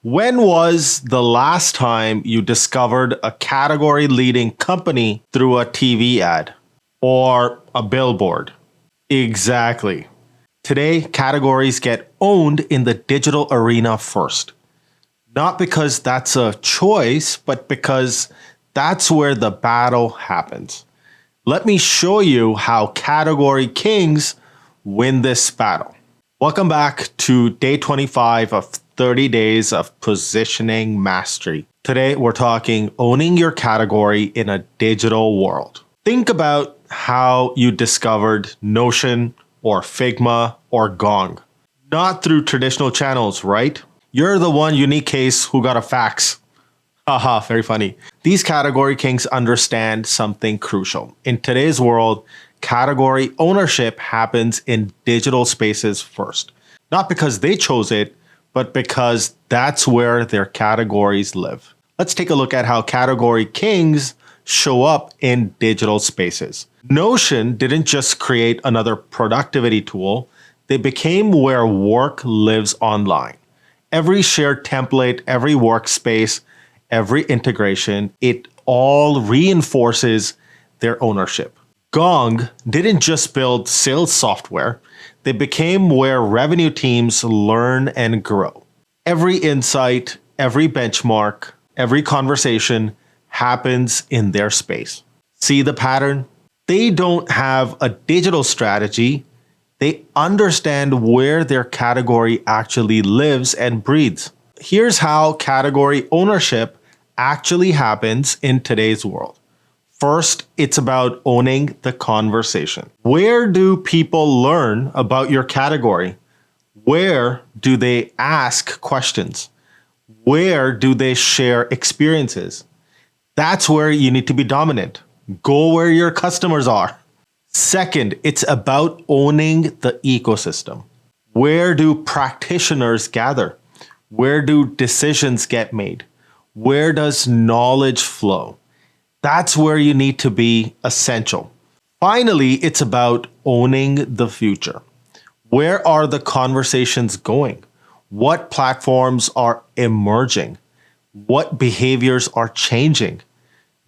When was the last time you discovered a category leading company through a TV ad or a billboard? Exactly. Today, categories get owned in the digital arena first. Not because that's a choice, but because that's where the battle happens. Let me show you how category kings win this battle. Welcome back to day 25 of 30 days of positioning mastery. Today, we're talking owning your category in a digital world. Think about how you discovered Notion or Figma or Gong. Not through traditional channels, right? You're the one unique case who got a fax. Haha, very funny. These category kings understand something crucial. In today's world, category ownership happens in digital spaces first. Not because they chose it, but because that's where their categories live. Let's take a look at how category kings show up in digital spaces. Notion didn't just create another productivity tool, they became where work lives online. Every shared template, every workspace, every integration, it all reinforces their ownership. Gong didn't just build sales software, they became where revenue teams learn and grow. Every insight, every benchmark, every conversation happens in their space. See the pattern? They don't have a digital strategy. They understand where their category actually lives and breathes. Here's how category ownership actually happens in today's world. First, it's about owning the conversation. Where do people learn about your category? Where do they ask questions? Where do they share experiences? That's where you need to be dominant. Go where your customers are. Second, it's about owning the ecosystem. Where do practitioners gather? Where do decisions get made? Where does knowledge flow? That's where you need to be essential. Finally, it's about owning the future. Where are the conversations going? What platforms are emerging? What behaviors are changing?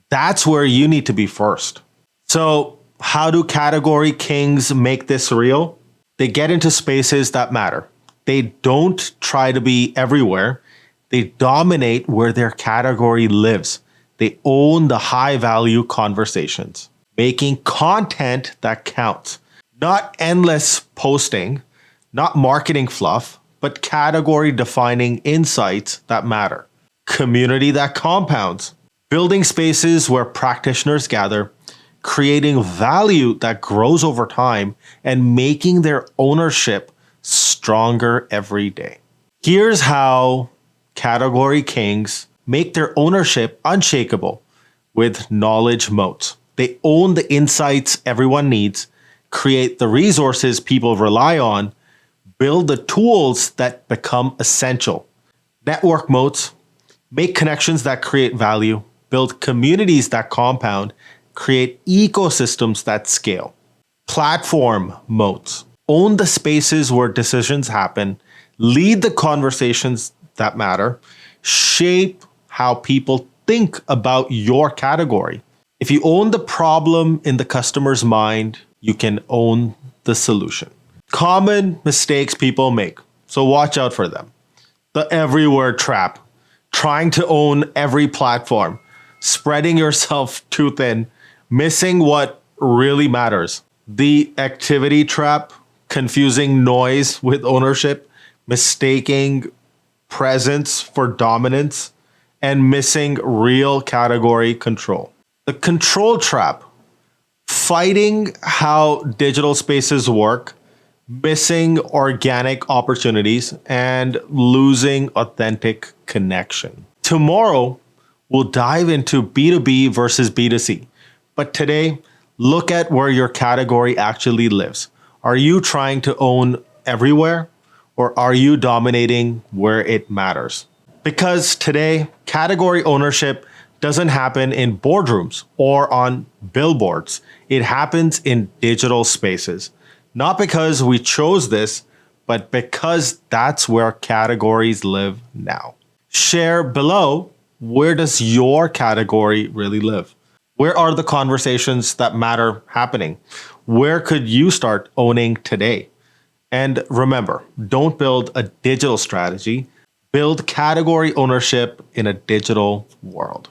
That's where you need to be first. So, how do category kings make this real? They get into spaces that matter. They don't try to be everywhere. They dominate where their category lives. They own the high value conversations, making content that counts. Not endless posting, not marketing fluff, but category defining insights that matter. Community that compounds. Building spaces where practitioners gather, creating value that grows over time, and making their ownership stronger every day. Here's how category kings make their ownership unshakable with knowledge moats. They own the insights everyone needs, create the resources people rely on, build the tools that become essential. Network moats, make connections that create value, build communities that compound, create ecosystems that scale. Platform moats, own the spaces where decisions happen, lead the conversations that matter, shape how people think about your category. If you own the problem in the customer's mind, you can own the solution. Common mistakes people make, so watch out for them. The everywhere trap, trying to own every platform, spreading yourself too thin, missing what really matters. The activity trap, confusing noise with ownership, mistaking presence for dominance, and missing real category control. The control trap, fighting how digital spaces work, missing organic opportunities, and losing authentic connection. Tomorrow, we'll dive into B2B versus B2C. But today, look at where your category actually lives. Are you trying to own everywhere, or are you dominating where it matters? Because today, category ownership doesn't happen in boardrooms or on billboards. It happens in digital spaces. Not because we chose this, but because that's where categories live now. Share below, where does your category really live? Where are the conversations that matter happening? Where could you start owning today? And remember, don't build a digital strategy, build category ownership in a digital world.